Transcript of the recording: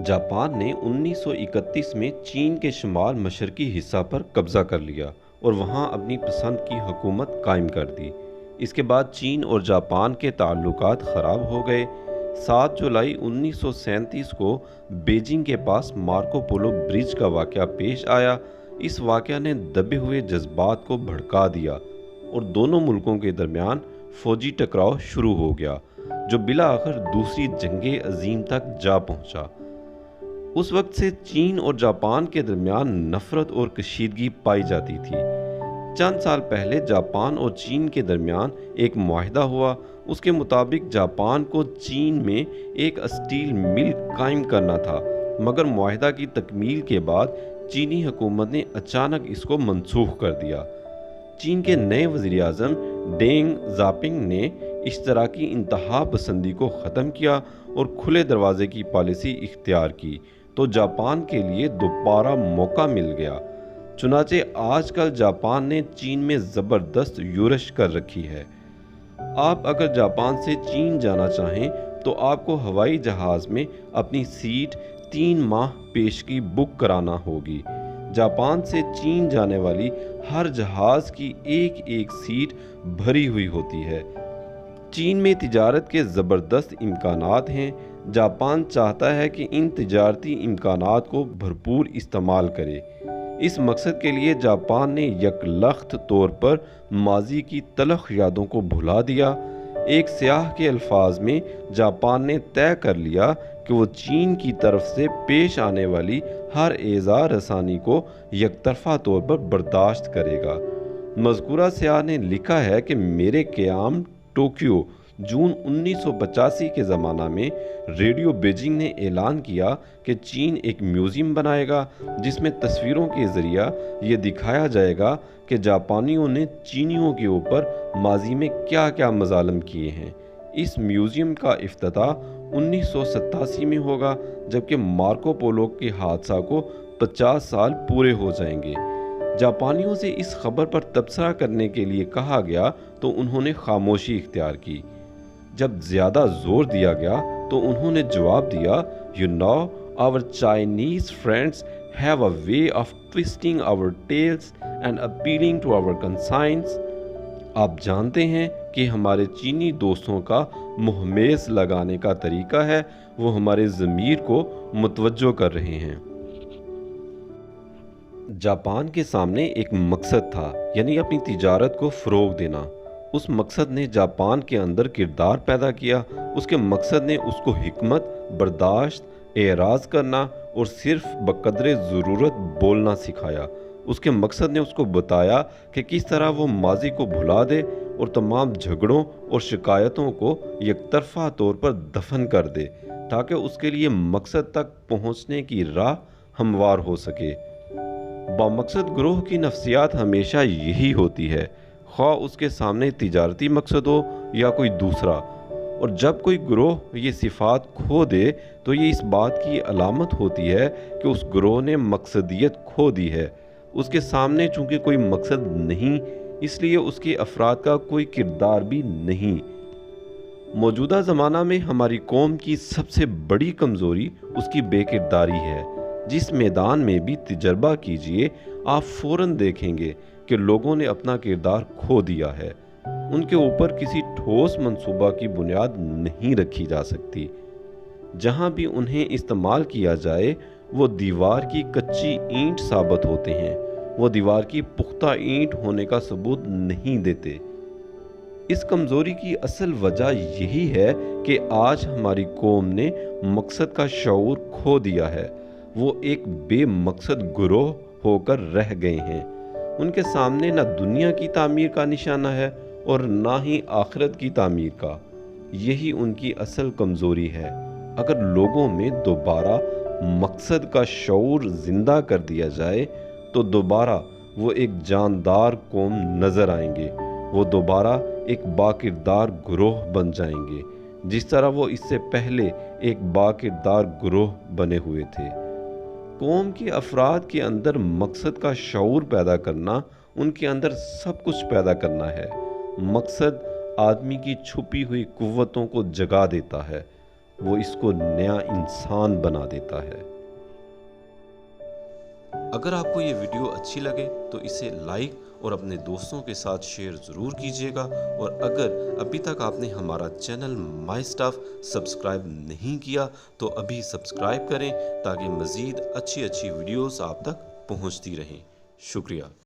Japan ने 1931 में चीन के शुमाल मशरकी हिस्सा पर कब्जा कर लिया और वहां अपनी पसंद की हुकूमत कायम कर दी। इसके बाद चीन और जापान के ताल्लुकात ख़राब हो गए। 7 जुलाई 1937 को बीजिंग के पास मार्को पोलो ब्रिज का वाक़या पेश आया। इस वाक़या ने दबे हुए जज्बात को भड़का दिया और दोनों मुल्कों के दरमियान फ़ौजी टकराव शुरू हो गया, जो बिला आखिर दूसरी जंग अजीम तक जा पहुंचा। उस वक्त से चीन और जापान के दरमियान नफरत और कशीदगी पाई जाती थी। चंद साल पहले जापान और चीन के दरमियान एक मुआहदा हुआ। उसके मुताबिक जापान को चीन में एक स्टील मिल कायम करना था, मगर मुआहदा की तकमील के बाद चीनी हुकूमत ने अचानक इसको मनसूख कर दिया। चीन के नए वज़ीर आज़म डेंग ज़ापिंग ने इश्तराकी इंतहा पसंदी को ख़त्म किया और खुले दरवाजे की पॉलिसी इख्तियार की, तो जापान के लिए दोबारा मौका मिल गया। चुनाचे आजकल जापान ने चीन में ज़बरदस्त यूरश कर रखी है। आप अगर जापान से चीन जाना चाहें तो आपको हवाई जहाज़ में अपनी सीट 3 माह पेश की बुक कराना होगी। जापान से चीन जाने वाली हर जहाज़ की एक एक सीट भरी हुई होती है। चीन में तिजारत के ज़बरदस्त इम्कानात हैं। जापान चाहता है कि इन तिजारती इम्कानात को भरपूर इस्तेमाल करे। इस मकसद के लिए जापान ने यकलख्त तौर पर माजी की तलख यादों को भुला दिया। एक सियाह के अल्फाज में जापान ने तय कर लिया कि वो चीन की तरफ से पेश आने वाली हर एज़ा रसानी को यकतरफ़ा तौर पर बर्दाश्त करेगा। मज़कूरा सियाह ने लिखा है कि मेरे क़याम टोक्यो जून 1985 के ज़माना में रेडियो बीजिंग ने ऐलान किया कि चीन एक म्यूज़ियम बनाएगा जिसमें तस्वीरों के ज़रिया ये दिखाया जाएगा कि जापानियों ने चीनियों के ऊपर माजी में क्या क्या मज़ालिम किए हैं। इस म्यूज़ियम का इफ्तिताह 1987 में होगा, जबकि मार्को पोलो के हादसा को 50 साल पूरे हो जाएंगे। जापानियों से इस खबर पर तबसरा करने के लिए कहा गया तो उन्होंने खामोशी इख्तियार की। जब ज़्यादा जोर दिया गया तो उन्होंने जवाब दिया, you know our Chinese friends have a way of twisting our tails and appealing to our conscience. आप जानते हैं कि हमारे चीनी दोस्तों का मुहमेस लगाने का तरीका है, वो हमारे ज़मीर को मुतवज्जो कर रहे हैं। जापान के सामने एक मकसद था, यानी अपनी तिजारत को फ़रोग़ देना। उस मकसद ने जापान के अंदर किरदार पैदा किया। उसके मकसद ने उसको हिकमत, बर्दाश्त, एराज़ करना और सिर्फ बक़द्रे ज़रूरत बोलना सिखाया। उसके मकसद ने उसको बताया कि किस तरह वो माजी को भुला दे और तमाम झगड़ों और शिकायतों को यकतरफ़ा तौर पर दफन कर दे, ताकि उसके लिए मकसद तक पहुँचने की राह हमवार हो सके। बामकसद ग्रोह की नफ्सियात हमेशा यही होती है, ख्वाह उसके सामने तिजारती मकसद हो या कोई दूसरा। और जब कोई ग्रोह ये सिफात खो दे तो ये इस बात की अलामत होती है कि उस ग्रोह ने मकसदियत खो दी है। उसके सामने चूँकि कोई मकसद नहीं, इसलिए उसके अफराद का कोई किरदार भी नहीं। मौजूदा ज़माना में हमारी कौम की सबसे बड़ी कमज़ोरी उसकी बेकिरदारी है। जिस मैदान में भी तजर्बा कीजिए, आप फ़ौरन देखेंगे कि लोगों ने अपना किरदार खो दिया है। उनके ऊपर किसी ठोस मंसूबा की बुनियाद नहीं रखी जा सकती। जहाँ भी उन्हें इस्तेमाल किया जाए वो दीवार की कच्ची ईंट साबित होते हैं, वो दीवार की पुख्ता ईंट होने का सबूत नहीं देते। इस कमज़ोरी की असल वजह यही है कि आज हमारी कौम ने मकसद का शऊर खो दिया है। वो एक बेमकसद गिरोह होकर रह गए हैं। उनके सामने ना दुनिया की तामीर का निशाना है और ना ही आखिरत की तामीर का। यही उनकी असल कमज़ोरी है। अगर लोगों में दोबारा मकसद का शऊर ज़िंदा कर दिया जाए तो दोबारा वो एक जानदार कौम नज़र आएंगे। वो दोबारा एक बाकिरदार गिरोह बन जाएंगे, जिस तरह वो इससे पहले एक बाकिरदार गिरोह बने हुए थे। कौम के अफराद के अंदर मकसद का शऊर पैदा करना उनके अंदर सब कुछ पैदा करना है। मकसद आदमी की छुपी हुई कुव्वतों को जगा देता है। وہ اس کو نیا انسان بنا دیتا ہے۔ اگر آپ کو یہ ویڈیو اچھی لگے تو اسے لائک اور اپنے دوستوں کے ساتھ شیئر ضرور کیجیے گا، اور اگر ابھی تک آپ نے ہمارا چینل مائی اسٹاف سبسکرائب نہیں کیا تو ابھی سبسکرائب کریں تاکہ مزید اچھی ویڈیوز آپ تک پہنچتی رہیں۔ شکریہ۔